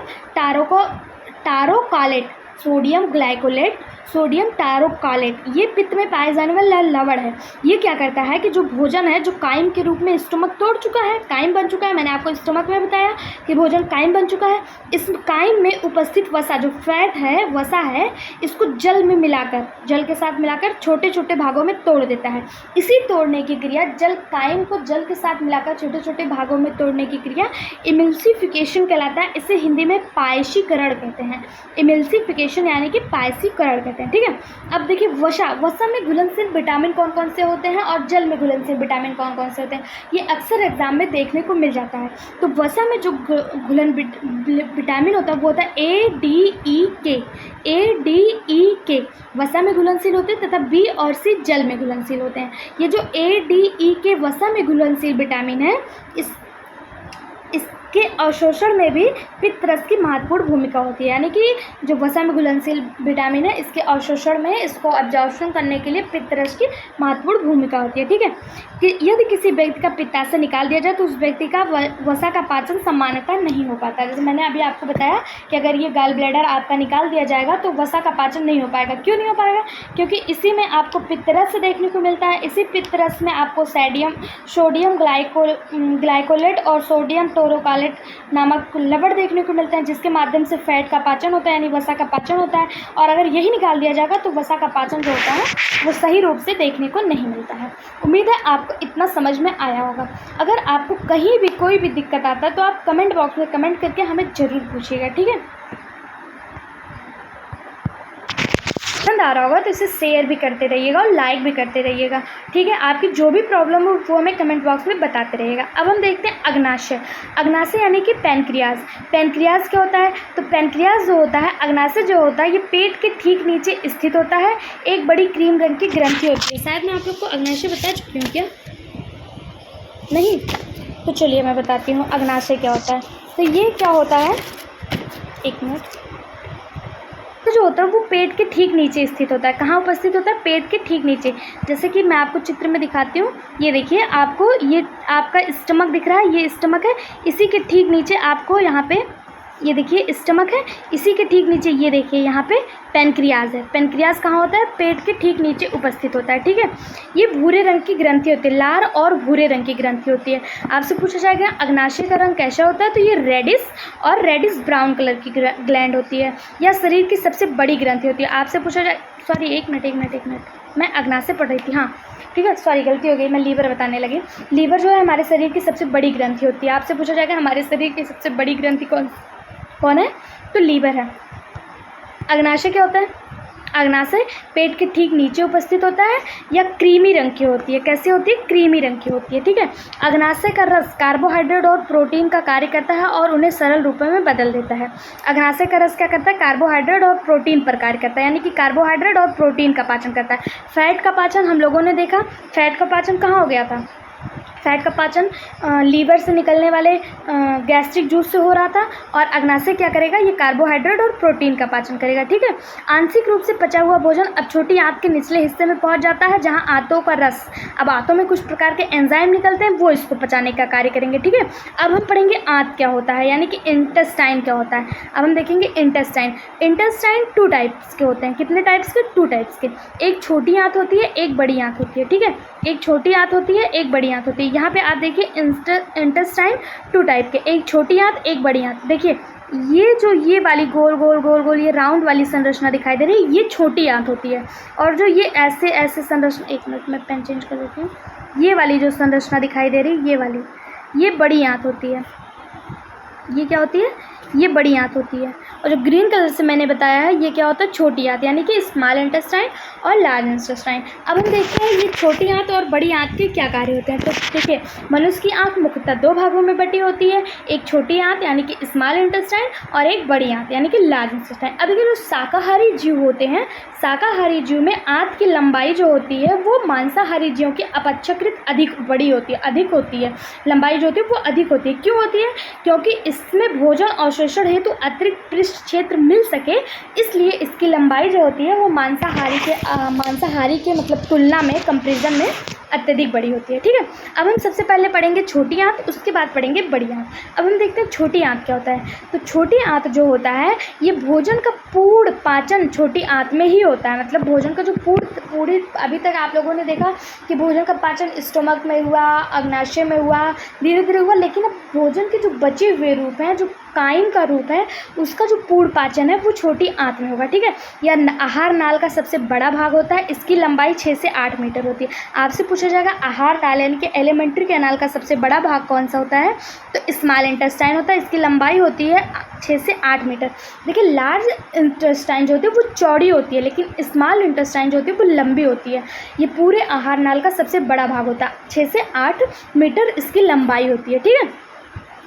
टारोकालेट। सोडियम ग्लाइकोलेट, सोडियम टारोकालेट, ये पित्त में पाए जाने वाला लवण है। ये क्या करता है कि जो भोजन है जो काइम के रूप में स्टमक तोड़ चुका है, काइम बन चुका है, मैंने आपको स्टमक में बताया कि भोजन काइम बन चुका है, इस काइम में उपस्थित वसा जो फैट है, वसा है, इसको जल में मिलाकर, जल के साथ मिलाकर छोटे छोटे भागों में तोड़ देता है। इसी तोड़ने की क्रिया, जल काइम को जल के साथ मिलाकर छोटे छोटे भागों में तोड़ने की क्रिया इमल्सिफिकेशन कहलाता है। इसे हिंदी में पायसीकरण कहते हैं। इमल्सिफिकेशन यानी कि पायसीकरण कहते हैं, ठीक है। अब देखिए वसा, वसा में घुलनशील विटामिन कौन कौन से होते हैं और जल में घुलनशील विटामिन कौन कौन से होते हैं, ये अक्सर एग्जाम में देखने को मिल जाता है। तो वसा में जो घुलन विटामिन होता है वो होता है ADEK, ADEK वसा में घुलनशील होते हैं तथा B और C जल में घुलनशील होते हैं। ये जो ADEK वसा में घुलनशील विटामिन है, इसके अवशोषण में भी पित्त रस की महत्वपूर्ण भूमिका होती है। यानी कि जो वसा में घुलनशील विटामिन है, इसके अवशोषण में, इसको अब्जॉर्प्शन करने के लिए पित्त रस की महत्वपूर्ण भूमिका होती है, ठीक है। कि यदि किसी व्यक्ति का पित्ताशय निकाल दिया जाए तो उस व्यक्ति का वसा का पाचन सामान्यतः नहीं हो पाता। जैसे मैंने अभी आपको बताया कि अगर ये गॉल ब्लैडर आपका निकाल दिया जाएगा तो वसा का पाचन नहीं हो पाएगा। क्यों नहीं हो पाएगा, क्योंकि इसी में आपको पित्त रस देखने को मिलता है। इसी पित्त रस में आपको सोडियम ग्लाइकोलेट और सोडियम टोरोकालेट नामक लवण देखने को मिलते हैं, जिसके माध्यम से फैट का पाचन होता है, यानी वसा का पाचन होता है। और अगर यही निकाल दिया जाएगा तो वसा का पाचन जो होता है वो सही रूप से देखने को नहीं मिलता है। उम्मीद है आपको इतना समझ में आया होगा। अगर आपको कहीं भी कोई भी दिक्कत आता है तो आप कमेंट बॉक्स में कमेंट करके हमें ज़रूर पूछिएगा, ठीक है। पसंद आ रहा होगा तो इसे शेयर भी करते रहिएगा और लाइक भी करते रहिएगा, ठीक है। आपकी जो भी प्रॉब्लम हो वो हमें कमेंट बॉक्स में बताते रहिएगा। अब हम देखते हैं अग्नाशय। अग्नाशय यानी कि पैनक्रियाज। पैनक्रियाज क्या होता है, तो पैनक्रियाज जो होता है, अग्नाशय जो होता है, ये पेट के ठीक नीचे स्थित होता है। एक बड़ी क्रीम रंग की ग्रंथि होती है। शायद मैं आप लोग को अग्नाशय बता चुकी हूँ, क्या नहीं? तो चलिए मैं बताती हूँ अग्नाशय क्या होता है। तो ये क्या होता है, एक मिनट, तो जो होता है वो पेट के ठीक नीचे स्थित होता है। कहाँ उपस्थित होता है, पेट के ठीक नीचे। जैसे कि मैं आपको चित्र में दिखाती हूँ, ये देखिए, आपको ये आपका स्टमक दिख रहा है, ये स्टमक है, इसी के ठीक नीचे आपको यहाँ पे ये देखिए स्टमक है, इसी के ठीक नीचे ये देखिए यहाँ पे पैनक्रियाज है। पैनक्रियाज कहाँ होता है, पेट के ठीक नीचे उपस्थित होता है, ठीक है। ये भूरे रंग की ग्रंथि होती है, लाल और भूरे रंग की ग्रंथि होती है। आपसे पूछा जाएगा अग्नाशय का रंग कैसा होता है, तो ये रेडिश और रेडिश ब्राउन कलर की ग्लैंड होती है, या शरीर की सबसे बड़ी ग्रंथि होती है। आपसे पूछा जाए, सॉरी एक मिनट, मैं अग्नाशय पढ़ रही थी, हाँ ठीक है, सॉरी गलती हो गई, मैं लीवर बताने लगी। लीवर जो है हमारे शरीर की सबसे बड़ी ग्रंथि होती है। आपसे पूछा जाएगा हमारे शरीर की सबसे बड़ी ग्रंथि कौन है, तो लीवर है। अग्नाशय क्या होता है, अग्नाशय पेट के ठीक नीचे उपस्थित होता है, या क्रीमी रंग की होती है। कैसी होती है, क्रीमी रंग की होती है, ठीक है। अग्नाशय का रस कार्बोहाइड्रेट और प्रोटीन का कार्य करता है और उन्हें सरल रूपों में बदल देता है। अग्नाशय का रस क्या करता है, कार्बोहाइड्रेट और प्रोटीन पर कार्य करता है, यानी कि कार्बोहाइड्रेट और प्रोटीन का पाचन करता है। फैट का पाचन हम लोगों ने देखा, फैट का पाचन कहाँ हो गया था, फैट का पाचन लीवर से निकलने वाले गैस्ट्रिक जूस से हो रहा था। और अग्नाशय क्या करेगा, ये कार्बोहाइड्रेट और प्रोटीन का पाचन करेगा, ठीक है। आंशिक रूप से पचा हुआ भोजन अब छोटी आंत के निचले हिस्से में पहुंच जाता है, जहां आंतों का रस, अब आंतों में कुछ प्रकार के एंजाइम निकलते हैं, वो इसको पचाने का कार्य करेंगे, ठीक है। अब हम पढ़ेंगे आंत क्या होता है, यानी कि इंटेस्टाइन क्या होता है। अब हम देखेंगे इंटेस्टाइन। इंटेस्टाइन 2 टाइप्स के होते हैं। कितने टाइप्स के, 2 टाइप्स के। एक छोटी आंत होती है, एक बड़ी आंत होती है, ठीक है। एक छोटी आंत होती है, एक बड़ी आंत होती है। यहाँ पे आप देखिए इंटेस्टाइन 2 टाइप के, एक छोटी आंत एक बड़ी आंत। देखिए ये जो ये वाली गोल गोल गोल गोल ये राउंड वाली संरचना दिखाई दे रही है, ये छोटी आंत होती है। और जो ये ऐसे ऐसे संरचना, एक मिनट में पेन चेंज कर देती हूँ, ये वाली जो संरचना दिखाई दे रही है ये वाली, ये बड़ी आंत होती है। ये क्या होती है? ये बड़ी आंत होती है। और जो ग्रीन कलर से मैंने बताया है ये क्या होता है? छोटी आंत, यानी कि स्मॉल इंटेस्टाइन और लार्ज इंटेस्टाइन। अब हम देखते हैं ये छोटी आंत और बड़ी आंत के क्या कार्य होते हैं। तो देखिए मनुष्य की आंत मुख्यतः 2 भागों में बटी होती है, एक छोटी आंत यानी कि स्मॉल इंटेस्टाइन और एक बड़ी आंत यानी कि लार्ज इंटेस्टाइन। अब देखिए जो शाकाहारी जीव होते हैं, शाकाहारी जीव में आंत की लंबाई जो होती है वो मांसाहारी जीवों की अपेक्षाकृत अधिक बड़ी होती है, अधिक होती है। लंबाई जो होती है वो अधिक होती है। क्यों होती है? क्योंकि इसमें भोजन अवशोषण हेतु अतिरिक्त पृष्ठ क्षेत्र मिल सके, इसलिए इसकी लंबाई जो होती है वो मांसाहारी के मतलब तुलना में, कंपेरिजन में अत्यधिक बड़ी होती है। ठीक है, अब हम सबसे पहले पढ़ेंगे छोटी आंत, उसके बाद पढ़ेंगे बड़ी आंत। अब हम देखते हैं छोटी आंत क्या होता है। तो छोटी आंत जो होता है ये भोजन का पूर्ण पाचन छोटी आंत में ही होता है। मतलब भोजन का जो पूरी अभी तक आप लोगों ने देखा कि भोजन का पाचन स्टोमक में हुआ, अग्नाशय में हुआ, धीरे धीरे हुआ, लेकिन अब भोजन के जो बचे हुए रूप हैं, जो काइन का रूप है, उसका जो पूर्ण पाचन है वो छोटी आंत में होगा। ठीक है, यह आहार नाल का सबसे बड़ा भाग होता है। इसकी लंबाई 6 से 8 मीटर होती है। आपसे पूछा जाएगा आहार नाल यानी कि एलिमेंट्री कैनाल का सबसे बड़ा भाग कौन सा होता है? तो स्मॉल इंटेस्टाइन होता है। इसकी लंबाई होती है 6 से 8 मीटर। देखिए लार्ज इंटेस्टाइन जो होती है वो चौड़ी होती है, लेकिन स्मॉल इंटेस्टाइन जो होती है वो लंबी होती है। ये पूरे आहार नाल का सबसे बड़ा भाग होता है। 6 से 8 मीटर इसकी लंबाई होती है। ठीक है,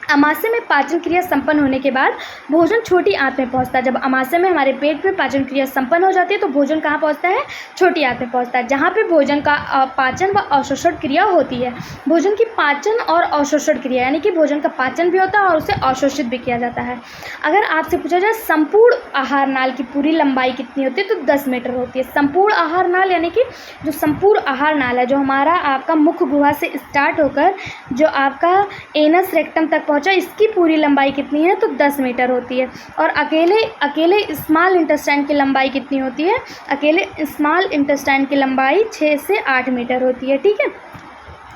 अमाशय में पाचन क्रिया संपन्न होने के बाद भोजन छोटी आंत में पहुंचता है। जब अमाशय में हमारे पेट में पाचन क्रिया संपन्न हो जाती है तो भोजन कहाँ पहुंचता है? छोटी आंत में पहुंचता है, जहाँ पे भोजन का पाचन व अवशोषण क्रिया होती है। भोजन की पाचन और अवशोषण क्रिया यानी कि भोजन का पाचन भी होता है और उसे अवशोषित भी किया जाता है। अगर आपसे पूछा जाए संपूर्ण आहार नाल की पूरी लंबाई कितनी होती है, तो 10 मीटर होती है। संपूर्ण आहार नाल यानी कि जो संपूर्ण आहार नाल है, जो हमारा आपका मुख्य गुहा से स्टार्ट होकर जो आपका एनस रेक्टम तक, इसकी पूरी लंबाई कितनी है? तो 10 मीटर होती है। और अकेले स्मॉल इंटेस्टाइन की लंबाई कितनी होती है? अकेले स्मॉल इंटेस्टाइन की लंबाई 6 से 8 मीटर होती है। ठीक है,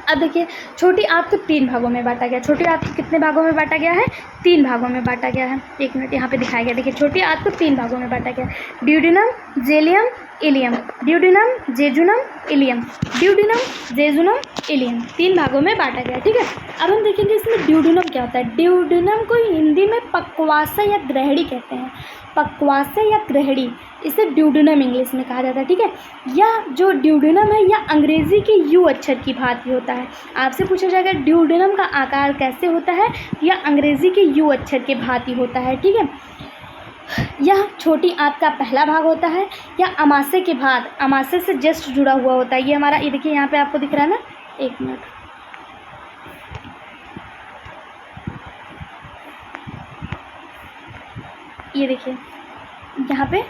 अब देखिए छोटी आंत को 3 भागों में बांटा गया। छोटी आंत को कितने भागों में बांटा गया है? 3 भागों में बांटा गया है। एक मिनट यहाँ पे दिखाया गया। देखिए छोटी आंत को 3 भागों में बांटा गया। Duodenum, jejunum, ileum. Duodenum, jejunum, ileum. Duodenum, jejunum, ileum 3 भागों में बांटा गया। ठीक है, अब हम देखेंगे इसमें ड्यूडेनम क्या होता है। ड्यूडेनम को हिंदी में पक्वाशय या ग्रहणी कहते हैं। पक्वाशय या ग्रहणी, इसे ड्यूडेनम इंग्लिश में कहा जाता है। ठीक है, यह जो ड्यूडेनम है यह अंग्रेजी के यू अक्षर की भांति होता है। आपसे पूछा जाएगा ड्यूडेनम का आकार कैसे होता है? यह अंग्रेजी के यू अक्षर के भांति होता है। ठीक है, यह छोटी आंत का पहला भाग होता है। यह अमाशय के बाद, अमाशय से जस्ट जुड़ा हुआ होता है। ये हमारा, ये देखिए यहाँ पे आपको दिख रहा है ना, एक मिनट, ये देखिए यहाँ पे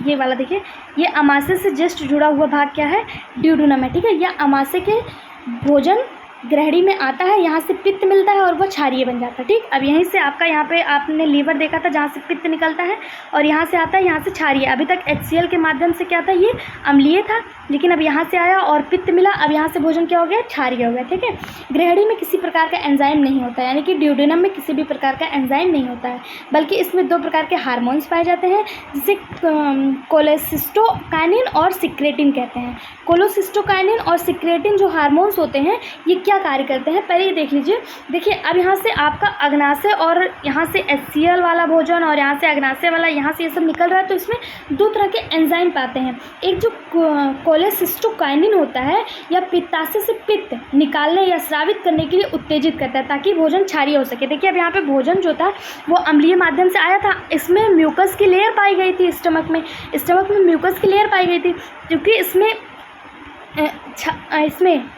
ये वाला देखिए, ये अमाशय से जस्ट जुड़ा हुआ भाग क्या है? ड्यूडेनम है। ठीक है, यह अमाशय के भोजन ग्रहणी में आता है, यहाँ से पित्त मिलता है और वह क्षारीय बन जाता है। ठीक, अब यहीं से आपका, यहाँ पे आपने लीवर देखा था जहाँ से पित्त निकलता है और यहाँ से आता है, यहाँ से क्षारीय। अभी तक HCl के माध्यम से क्या था? ये अम्लीय था, लेकिन अब यहाँ से आया और पित्त मिला, अब यहाँ से भोजन क्या हो गया? क्षारीय हो गया। ठीक है, ग्रहणी में किसी प्रकार का एंजाइम नहीं होता है, यानी कि ड्यूडेनम में किसी भी प्रकार का एंजाइम नहीं होता है, बल्कि इसमें 2 प्रकार के हार्मोन्स पाए जाते हैं, जिसे कोलेसिस्टोकाइनिन और सिक्रेटिन कहते हैं। कोलेसिस्टोकाइनिन और सिक्रेटिन जो हार्मोन्स होते हैं ये क्या कार्य करते हैं, पहले ये देख लीजिए। देखिए अब यहाँ से आपका अग्नाशय और यहाँ से HCl वाला भोजन और यहाँ से अग्नाशय वाला, यहाँ से ये सब निकल रहा है, तो इसमें 2 तरह के एंजाइम पाते हैं। एक जो कोलेसिस्टोकाइनिन होता है, यह पित्ताशय से पित्त निकालने या स्रावित करने के लिए उत्तेजित करता है ताकि भोजन क्षारीय हो सके। देखिए अब यहाँ पे भोजन जो था वो अम्लीय माध्यम से आया था, इसमें म्यूकस की लेयर पाई गई थी, स्टमक में म्यूकस की लेयर पाई गई थी, क्योंकि इसमें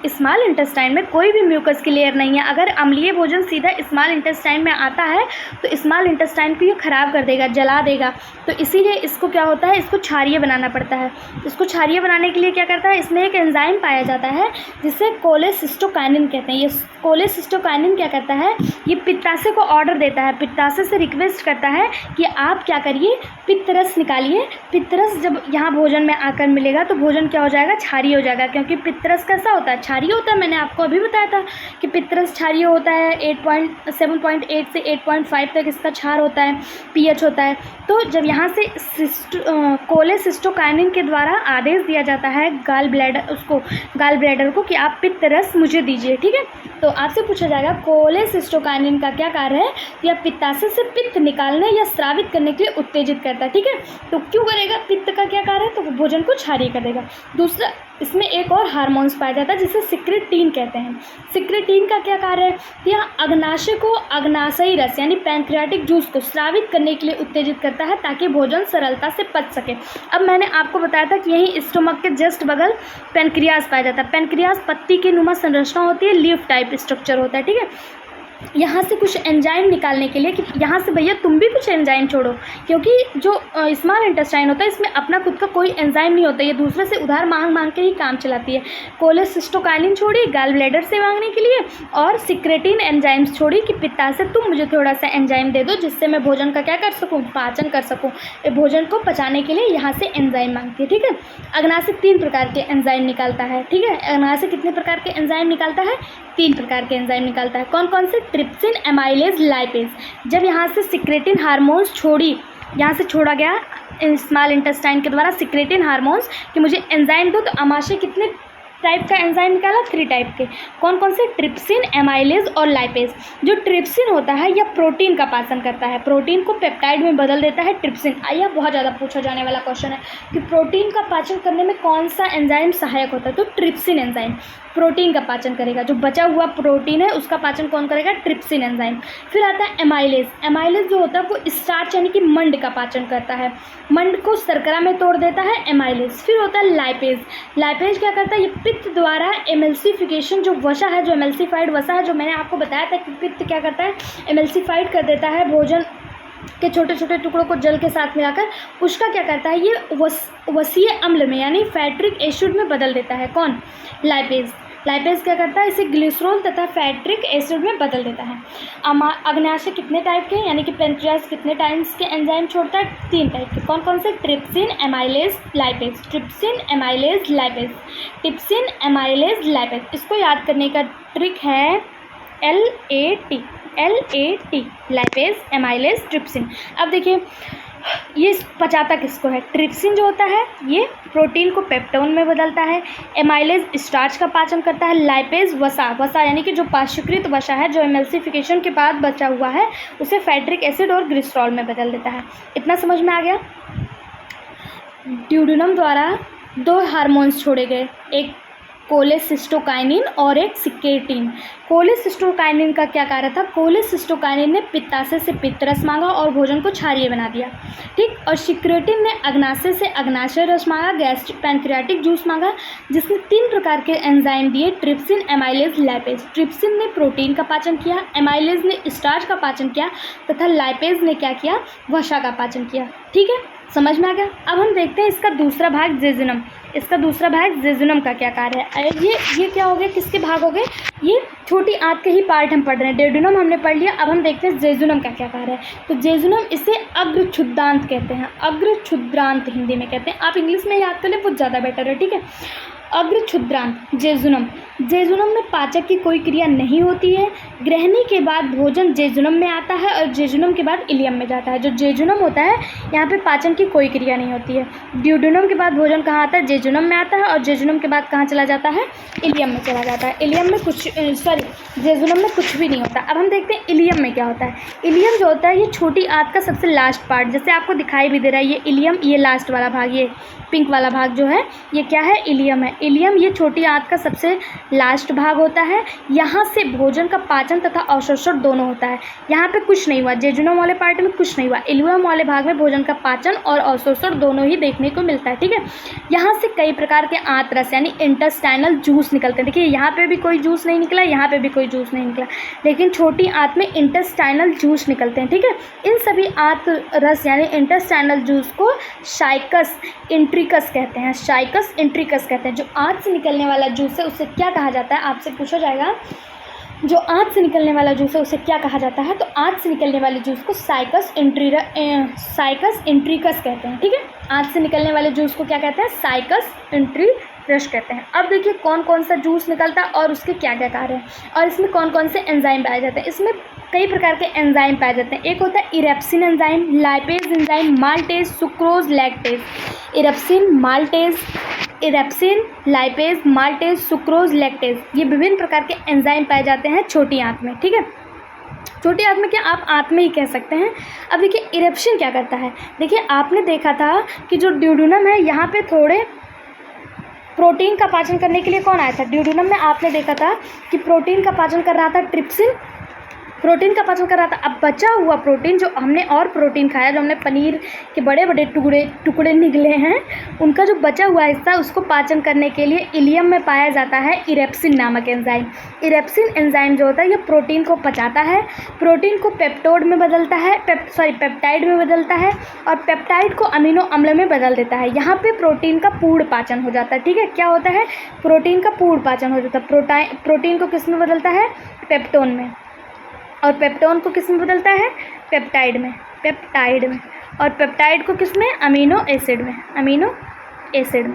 स्मॉल इंटेस्टाइन में कोई भी म्यूकस की लेयर नहीं है। अगर अम्लीय भोजन सीधा स्मॉल इंटेस्टाइन में आता है तो स्मॉल इंटेस्टाइन को ये ख़राब कर देगा, जला देगा, तो इसीलिए इसको क्या होता है, इसको क्षारीय बनाना पड़ता है। इसको क्षारीय बनाने के लिए क्या करता है, इसमें एक एंजाइम पाया जाता है जिसे कोलेसिस्टोकाइनिन कहते हैं। ये कोलेसिस्टोकाइनिन क्या करता है, ये पित्ताशय को ऑर्डर देता है, पित्ताशय से रिक्वेस्ट करता है कि आप क्या करिए, पित्त रस निकालिए। पित्त रस जब यहाँ भोजन में आकर मिलेगा तो भोजन क्या हो जाएगा, क्षारीय हो जाएगा। क्योंकि पित्तरस कैसा होता है, क्षारीय होता है। मैंने आपको अभी बताया था कि पित्तरस क्षारीय होता है, 7.8 से 8.5 तक इसका क्षार होता है, पीएच होता है। तो जब यहाँ से कोलेसिस्टोकाइनिन के द्वारा आदेश दिया जाता है गाल ब्लैडर को कि आप पित्तरस मुझे दीजिए, ठीक है। तो आपसे पूछा जाएगा कोलेसिस्टोकाइनिन का क्या कार्य है, तो यह पित्ताशय से पित्त निकालने या स्रावित करने के लिए उत्तेजित करता है, ठीक है। तो क्यों करेगा, पित्त का क्या कार्य है, तो वो भोजन को क्षारीय कर देगा। दूसरा, इसमें एक और हार्मोन्स पाया जाता है जिसे सिक्रेटीन कहते हैं। सिक्रेटीन का क्या कार्य है, तो यह अग्नाशय को अग्नाशयी रस यानी पैंक्रियाटिक जूस को स्रावित करने के लिए उत्तेजित करता है ताकि भोजन सरलता से पच सके। अब मैंने आपको बताया था कि यही स्टोमक के जस्ट बगल पैनक्रियास पाया जाता है। पैनक्रियास पत्ती के नुमा संरचना होती है, लीफ टाइप स्ट्रक्चर होता है, ठीक है। यहाँ से कुछ एंजाइम निकालने के लिए कि यहाँ से भैया तुम भी कुछ एंजाइम छोड़ो, क्योंकि जो स्मॉल इंटेस्टाइन होता है इसमें अपना खुद का कोई एंजाइम नहीं होता, ये दूसरे से उधार मांग के ही काम चलाती है। कोलेसिस्टोकाइनिन छोड़ी गाल ब्लैडर से मांगने के लिए, और सिक्रेटिन एंजाइम्स छोड़ी कि पित्ताशय तुम मुझे थोड़ा सा एंजाइम दे दो जिससे मैं भोजन का क्या कर सकूँ, पाचन कर सकूँ। भोजन को पचाने के लिए यहाँ से एंजाइम मांगती है, ठीक है। अग्नाशय 3 प्रकार के एंजाइम निकालता है, ठीक है। अग्नाशय कितने प्रकार के एंजाइम निकालता है, 3 प्रकार के एंजाइम निकालता है। कौन कौन से, ट्रिप्सिन, एमाइलेज, लाइपेज। जब यहाँ से सिक्रेटिन हार्मोन्स यहाँ से छोड़ा गया स्मॉल इंटेस्टाइन के द्वारा सिक्रेटिन हार्मोन्स कि मुझे एंजाइम दो, तो अमाशय कितने टाइप का एंजाइम निकाला, 3 टाइप के। कौन कौन से, ट्रिप्सिन, एमाइलेज और लाइपेज। जो ट्रिप्सिन होता है यह प्रोटीन का पाचन करता है, प्रोटीन को पेप्टाइड में बदल देता है ट्रिप्सिन। यह बहुत ज़्यादा पूछा जाने वाला क्वेश्चन है कि प्रोटीन का पाचन करने में कौन सा एंजाइम सहायक होता है, तो ट्रिप्सिन एंजाइम प्रोटीन का पाचन करेगा। जो बचा हुआ प्रोटीन है उसका पाचन कौन करेगा, ट्रिप्सिन एंजाइम। फिर आता है एमाइलेज। एमाइलेज जो होता है वो स्टार्च यानी कि मंड का पाचन करता है, मंड को शर्करा में तोड़ देता है, एमाइलेज। फिर होता है लाइपेज। लाइपेज क्या करता है, ये पित्त द्वारा एमल्सिफिकेशन, जो वसा है, जो एमल्सिफाइड वसा है, जो मैंने आपको बताया था कि पित्त क्या करता है, एमल्सिफाइड कर देता है भोजन के छोटे छोटे टुकड़ों को जल के साथ मिलाकर, उसका क्या करता है, ये वसीय अम्ल में यानी फैट्रिक एसिड में बदल देता है। कौन, लाइपेज। लाइपेज क्या करता है, इसे ग्लिसरॉल तथा फैट्रिक एसिड में बदल देता है। अग्नाशय कितने टाइप के, यानी कि पेनक्रियास कितने टाइप्स के एंजाइम छोड़ता है, 3 टाइप के। कौन कौन से, trypsin, amylase, lipase. Trypsin, amylase, lipase. Trypsin, amylase, lipase. इसको याद करने का ट्रिक है LAT, लाइपेज, एमाइलेज, ट्रिप्सिन। अब देखिए ये पचाता किसको है, ट्रिप्सिन जो होता है ये प्रोटीन को पेप्टोन में बदलता है, एमाइलेज स्टार्च का पाचन करता है, लाइपेज वसा यानी कि जो पाश्चुकृत वसा है जो एमल्सिफिकेशन के बाद बचा हुआ है उसे फैट्रिक एसिड और ग्लिसरॉल में बदल देता है। इतना समझ में आ गया। ड्यूडेनम द्वारा 2 हार्मोन्स छोड़े गए, एक कोलेसिस्टोकाइनिन और एक सिक्रेटिन। कोलेसिस्टोकाइनिन का क्या कार्य था, कोलेसिस्टोकाइनिन ने पित्ताशय से पित्तरस मांगा और भोजन को क्षारीय बना दिया, ठीक। और सिक्रेटिन ने अग्नाशय से अग्नाशय रस मांगा, गैस्ट्रिक पैनक्रियाटिक जूस मांगा, जिसने 3 प्रकार के एंजाइम दिए, ट्रिप्सिन, एमाइलेज, लाइपेज। ट्रिप्सिन ने प्रोटीन का पाचन किया, एमाइलेज ने स्टार्च का पाचन किया तथा लाइपेज ने क्या किया, वसा का पाचन किया, ठीक है। समझ में आ गया। अब हम देखते हैं इसका दूसरा भाग, जेजुनम। इसका दूसरा भाग जेजुनम का क्या कार्य है। ये क्या हो गया, किसके भाग हो गए, ये छोटी आंत के ही पार्ट हम पढ़ रहे हैं। डेडुनम हमने पढ़ लिया, अब हम देखते हैं जेजुनम का क्या कार्य है। तो जेजुनम, इसे अग्रक्षुद्रांत कहते हैं, अग्रक्षुद्रांत हिंदी में कहते हैं। आप इंग्लिश में याद कर ले, बहुत ज़्यादा बेटर है, ठीक है। अग्रक्षुद्रांत, जेजुनम। जेजुनम में पाचक की कोई क्रिया नहीं होती है। ग्रहणी के बाद भोजन जेजुनम में आता है और जेजुनम के बाद इलियम में जाता है। जो जेजुनम होता है यहाँ पे पाचन की कोई क्रिया नहीं होती है। ड्यूडेनम के बाद भोजन कहाँ आता है, जेजुनम में आता है, और जेजुनम के बाद कहाँ चला जाता है, इलियम में चला जाता है। इलियम में जेजुनम में कुछ भी नहीं होता। अब हम देखते हैं इलियम में क्या होता है। इलियम जो होता है ये छोटी आंत का सबसे लास्ट पार्ट, जैसे आपको दिखाई भी दे रहा है ये इलियम, ये लास्ट वाला भाग, ये पिंक वाला भाग जो है ये क्या है, इलियम है। इलियम ये छोटी आंत का सबसे लास्ट भाग होता है। यहाँ से भोजन का पाचन तथा अवशोषण दोनों होता है। यहाँ पे कुछ नहीं हुआ, जेजुनम वाले पार्ट में कुछ नहीं हुआ। इलियम वाले भाग में भोजन का पाचन और अवशोषण दोनों ही देखने को मिलता है, ठीक है। यहाँ से कई प्रकार के आंतरस यानी इंटेस्टाइनल जूस निकलते हैं। देखिए यहाँ पे भी कोई जूस नहीं निकला, यहाँ पे भी कोई जूस नहीं निकला, लेकिन छोटी आंत में इंटेस्टाइनल जूस निकलते हैं, ठीक है। इन सभी आंतरस यानी इंटेस्टाइनल जूस को शाइकस इंट्रिकस कहते हैं, शाइकस इंट्रिकस कहते हैं। जो आंत से निकलने वाला जूस है उसे क्या कहा जाता है, आपसे पूछा जाएगा। जो आंत से निकलने वाला जूस है उसे क्या कहा जाता है, तो आंत से निकलने वाले जूस को शाइकस इंट्रिकस कहते हैं, ठीक है। आंत से निकलने वाले जूस को क्या कहते हैं, शाइकस रश कहते हैं। अब देखिए कौन कौन सा जूस निकलता है और उसके क्या क्या कार्य हैं और इसमें कौन कौन से एंजाइम पाए जाते हैं। इसमें कई प्रकार के एंजाइम पाए जाते हैं। एक होता है erepsin enzyme, lipase enzyme, maltase, sucrose, lactase. Erepsin, lipase, maltase, sucrose, lactase, ये विभिन्न प्रकार के एंजाइम पाए जाते हैं छोटी आंत में। ठीक है, छोटी आंत में क्या आप आंत में ही कह सकते हैं। अब देखिए इरेप्शन क्या करता है। देखिए आपने देखा था कि जो ड्यूडेनम है यहाँ पे थोड़े प्रोटीन का पाचन करने के लिए कौन आया था। ड्यूडेनम में आपने देखा था कि प्रोटीन का पाचन कर रहा था ट्रिप्सिन, प्रोटीन का पाचन कर रहा था। अब बचा हुआ प्रोटीन जो हमने और प्रोटीन खाया, जो हमने पनीर के बड़े बड़े टुकड़े निकले हैं, उनका जो बचा हुआ हिस्सा उसको पाचन करने के लिए इलियम में पाया जाता है इरेप्सिन नामक एंजाइम। इरेप्सिन एंजाइम जो होता है ये प्रोटीन को पचाता है, प्रोटीन को पेप्टोड में बदलता है, पेप्टाइड में बदलता है और पेप्टाइड को अमीनो अम्ल में बदल देता है। यहाँ पे प्रोटीन का पूर्ण पाचन हो जाता है। ठीक है, क्या होता है, प्रोटीन का पूर्ण पाचन हो जाता है। प्रोटीन को किस में बदलता है, पेप्टोन में, और पेप्टोन को किस में बदलता है, पेप्टाइड में, और पेप्टाइड को किस में, अमीनो एसिड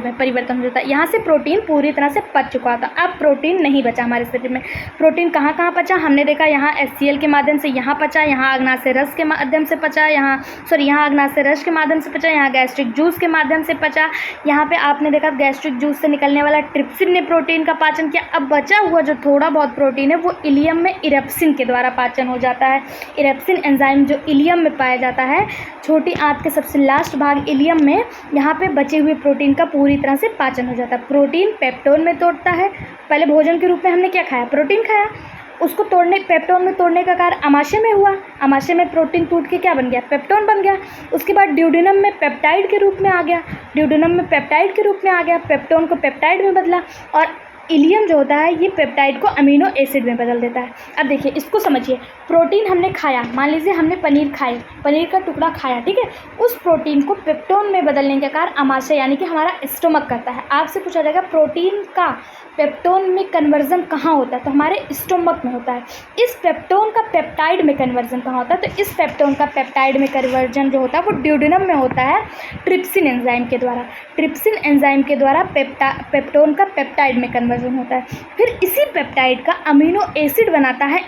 में परिवर्तन हो जाता है। यहाँ से प्रोटीन पूरी तरह से पच चुका था। अब प्रोटीन नहीं बचा हमारे शरीर में। प्रोटीन कहाँ कहाँ पचा, हमने देखा यहाँ HCl के माध्यम से यहाँ पचा, यहाँ अग्नाशय रस के माध्यम से पचा, यहाँ अग्नाशय रस के माध्यम से पचा, यहाँ गैस्ट्रिक जूस के माध्यम से पचा। यहाँ पे आपने देखा गैस्ट्रिक जूस से निकलने वाला ट्रिप्सिन ने प्रोटीन का पाचन किया। अब बचा हुआ जो थोड़ा बहुत प्रोटीन है वो इलियम में इरेप्सिन के द्वारा पाचन हो जाता है। इरेप्सिन एंजाइम जो इलियम में पाया जाता है, छोटी आंत के सबसे लास्ट भाग इलियम में, यहाँ पे बचे हुए प्रोटीन का पूरी तरह से पाचन हो जाता है। प्रोटीन पेप्टोन में तोड़ता है। पहले भोजन के रूप में हमने क्या खाया, प्रोटीन खाया, उसको पेप्टोन में तोड़ने का कार्य आमाशय में हुआ। आमाशय में प्रोटीन टूट के क्या बन गया, पेप्टोन बन गया। उसके बाद ड्यूडेनम में पेप्टाइड के रूप में आ गया, पेप्टोन को पेप्टाइड में बदला और इलियम जो होता है ये पेप्टाइड को अमीनो एसिड में बदल देता है। अब देखिए इसको समझिए, प्रोटीन हमने खाया, मान लीजिए हमने पनीर का टुकड़ा खाया, ठीक है, उस प्रोटीन को पेप्टोन में बदलने का कार्य आमाशय यानी कि हमारा स्टोमक करता है। आपसे पूछा जाएगा प्रोटीन का पेप्टोन में कन्वर्जन कहाँ होता है, तो हमारे स्टोमक में होता है। इस पेप्टोन का पेप्टाइड में कन्वर्जन कहाँ होता है, तो इस पेप्टोन का पेप्टाइड में कन्वर्जन जो होता है वो ड्यूडेनम में होता है ट्रिप्सिन एंजाइम के द्वारा पेप्टोन का पेप्टाइड में कन्वर्जन होता है। फिर इसी पेप्टाइड का अमीनो एसिड बनाता है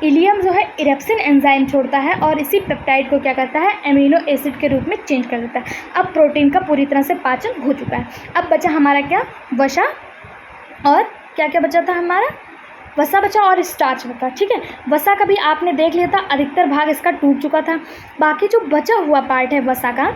इलियम जो है इरेप्सिन एंजाइम छोड़ता है और इसी पेप्टाइड को क्या करता है, अमीनो एसिड के रूप में चेंज कर देता है। अब प्रोटीन का पूरी तरह से पाचन हो चुका है। अब बचा हमारा क्या, वसा, और क्या क्या बचा था हमारा, वसा बचा और स्टार्च बचा। ठीक है, वसा का भी आपने देख लिया था, अधिकतर भाग इसका टूट चुका था। बाकी जो बचा हुआ पार्ट है वसा का,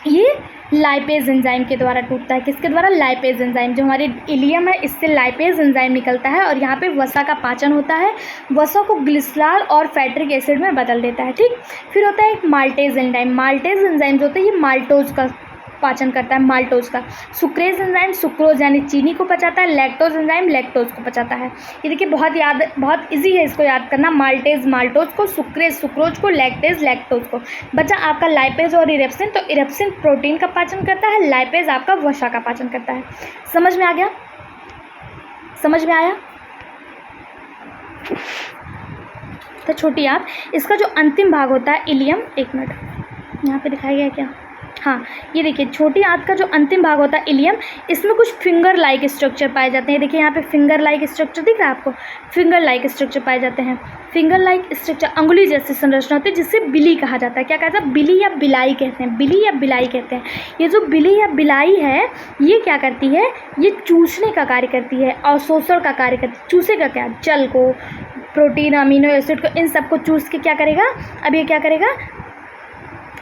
ये लाइपेज एंजाइम के द्वारा टूटता है। किसके द्वारा, लाइपेज एंजाइम, जो हमारे इलियम है इससे लाइपेज एंजाइम निकलता है और यहाँ पे वसा का पाचन होता है। वसा को ग्लिसरॉल और फैट्रिक एसिड में बदल देता है। ठीक, फिर होता है एक माल्टेज एंजाइम जो होता है ये माल्टोज का पाचन करता है, माल्टोज का। सुक्रेज एंजाइम सुक्रोज यानी चीनी को पचाता है। लैक्टोज एंजाइम लैक्टोज को पचाता है। ये देखिए बहुत इजी है इसको याद करना, माल्टेज माल्टोज को, सुक्रेज सुक्रोज को, लैक्टेज लैक्टोज को। बचा आपका लाइपेज और इरेप्सिन, तो इरेप्सिन प्रोटीन का पाचन करता है, लाइपेज आपका वसा का पाचन करता है। समझ में आ गया, समझ में आया। तो छोटी आंत, इसका जो अंतिम भाग होता है इलियम, एक मिनट यहाँ पे दिखाया गया क्या, हाँ ये देखिए छोटी आंत का जो अंतिम भाग होता है इलियम, इसमें कुछ फिंगर लाइक स्ट्रक्चर पाए जाते हैं। देखिए यहाँ पे फिंगर लाइक स्ट्रक्चर दिख रहा है आपको, फिंगर लाइक स्ट्रक्चर पाए जाते हैं। फिंगर लाइक स्ट्रक्चर अंगुली जैसी संरचना होती है जिससे बिली कहा जाता है। क्या कहता है, बिली या बिलाई कहते हैं। ये जो बिली या बिलाई है ये क्या करती है, ये चूसने का कार्य करती है, अवशोषण का कार्य करती है। चूसेगा क्या, जल को, प्रोटीन, अमीनो एसिड को, इन सबको चूस के क्या करेगा, अब ये क्या करेगा,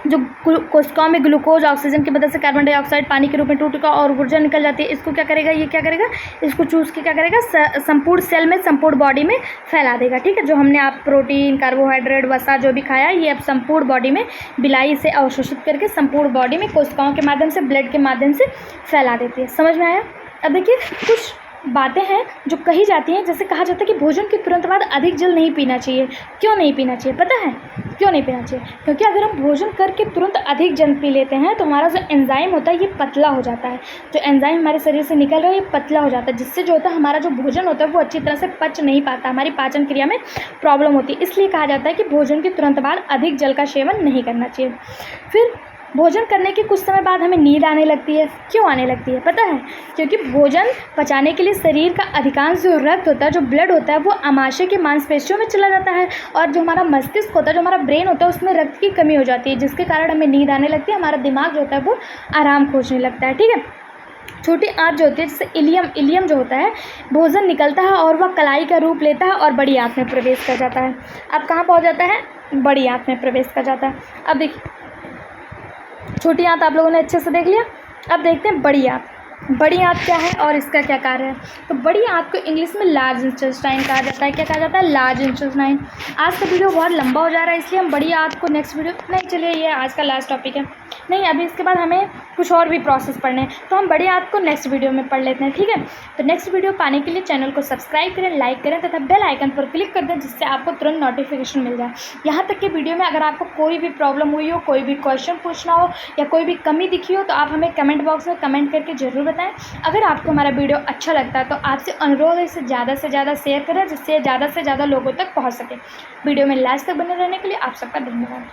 जो कोशिकाओं में ग्लूकोज ऑक्सीजन की मदद से कार्बन डाइऑक्साइड पानी के रूप में टूट का और ऊर्जा निकल जाती है, इसको क्या करेगा, ये क्या करेगा, इसको चूस के क्या करेगा, संपूर्ण सेल में, संपूर्ण बॉडी में फैला देगा। ठीक है, जो हमने आप प्रोटीन, कार्बोहाइड्रेट, वसा जो भी खाया ये अब संपूर्ण बॉडी में बिलाई से अवशोषित करके संपूर्ण बॉडी में कोशिकाओं के माध्यम से, ब्लड के माध्यम से फैला देती है। समझ में आया। अब देखिए कुछ बातें हैं जो कही जाती हैं, जैसे कहा जाता है कि भोजन के तुरंत बाद अधिक जल नहीं पीना चाहिए। क्यों नहीं पीना चाहिए, पता है क्यों नहीं पीना चाहिए? क्योंकि अगर हम भोजन करके तुरंत अधिक जल पी लेते हैं तो हमारा जो एंजाइम होता है ये पतला हो जाता है। जो एंजाइम हमारे शरीर से निकल रहा है ये पतला हो जाता है, जिससे जो होता है हमारा जो भोजन होता है वो अच्छी तरह से पच नहीं पाता, हमारी पाचन क्रिया में प्रॉब्लम होती है। इसलिए कहा जाता है कि भोजन के तुरंत बाद अधिक जल का सेवन नहीं करना चाहिए। फिर भोजन करने के कुछ समय बाद हमें नींद आने लगती है। क्यों आने लगती है पता है? क्योंकि भोजन पचाने के लिए शरीर का अधिकांश जो रक्त होता है, जो ब्लड होता है, वो आमाशय की मांसपेशियों में चला जाता है और जो हमारा मस्तिष्क होता है, जो हमारा ब्रेन होता है, उसमें रक्त की कमी हो जाती है, जिसके कारण हमें नींद आने लगती है। हमारा दिमाग जो होता है वो आराम खोजने लगता है। ठीक है, छोटी आंत जो होती है, जैसे इलियम जो होता है, भोजन निकलता है और वह कलाई का रूप लेता है और बड़ी आंत में प्रवेश कर जाता है। अब कहाँ पहुँच जाता है? बड़ी आंत में प्रवेश कर जाता है। अब देखिए, छोटी आंत आप लोगों ने अच्छे से देख लिया। अब देखते हैं बड़ी आंत। बड़ी आंत क्या है और इसका क्या कार्य है? तो बड़ी आंत को इंग्लिश में लार्ज इंटेस्टाइन कहा जाता है। क्या कहा जाता है? Large intestine. आज का वीडियो बहुत लंबा हो जा रहा है, इसलिए हम बड़ी आंत को नेक्स्ट वीडियो, नहीं चलिए ये आज का लास्ट टॉपिक है, नहीं अभी इसके बाद हमें कुछ और भी प्रोसेस पढ़ने हैं, तो हम बड़ी आंत को नेक्स्ट वीडियो में पढ़ लेते हैं। ठीक है, तो नेक्स्ट वीडियो पाने के लिए चैनल को सब्सक्राइब करें, लाइक करें तथा बेल आइकन पर क्लिक कर दें, जिससे आपको तुरंत नोटिफिकेशन मिल जाए। यहाँ तक कि वीडियो में अगर आपको कोई भी प्रॉब्लम हुई हो, कोई भी क्वेश्चन पूछना हो या कोई भी कमी दिखी हो, तो आप हमें कमेंट बॉक्स में कमेंट करके ज़रूर बताएं। अगर आपको हमारा वीडियो अच्छा लगता है तो आपसे अनुरोध है इसे ज़्यादा से ज़्यादा शेयर करें, जिससे ज़्यादा से ज़्यादा लोगों तक पहुँच सके। वीडियो में लास्ट तक बने रहने के लिए आप सबका धन्यवाद।